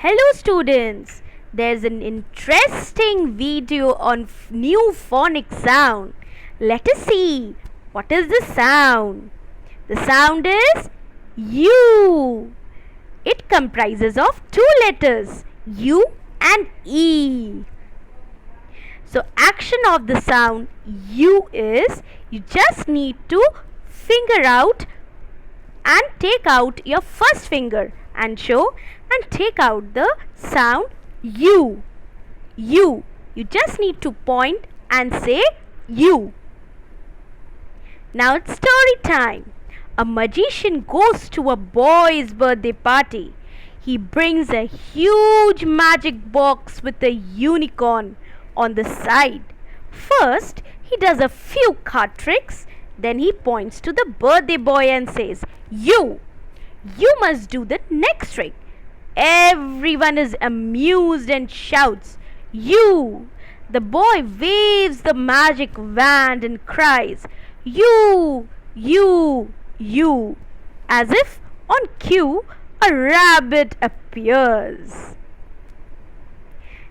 Hello students, there's an interesting video on new phonic sound. Let us see. What is the sound? The sound is U. It comprises of two letters, U and E. So action of the sound U is you just need to finger out and take out your first finger and show and take out the sound U. U. You just need to point and say U. Now it's story time. A magician goes to a boy's birthday party. He brings a huge magic box with a unicorn on the side. First, he does a few card tricks. Then he points to the birthday boy and says, You must do the next trick. Everyone is amused and shouts, You! The boy waves the magic wand and cries, You! You! You! As if on cue, a rabbit appears.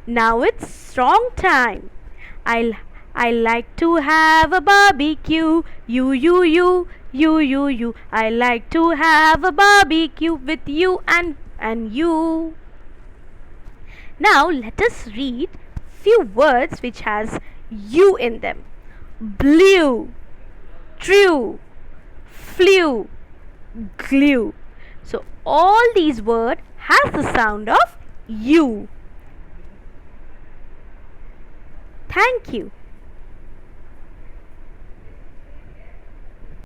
Now it's song time. I like to have a barbecue. You. I like to have a barbecue with you and you. Now let us read few words which has you in them. Blue, true, flew, glue. So all these words has the sound of you. Thank you.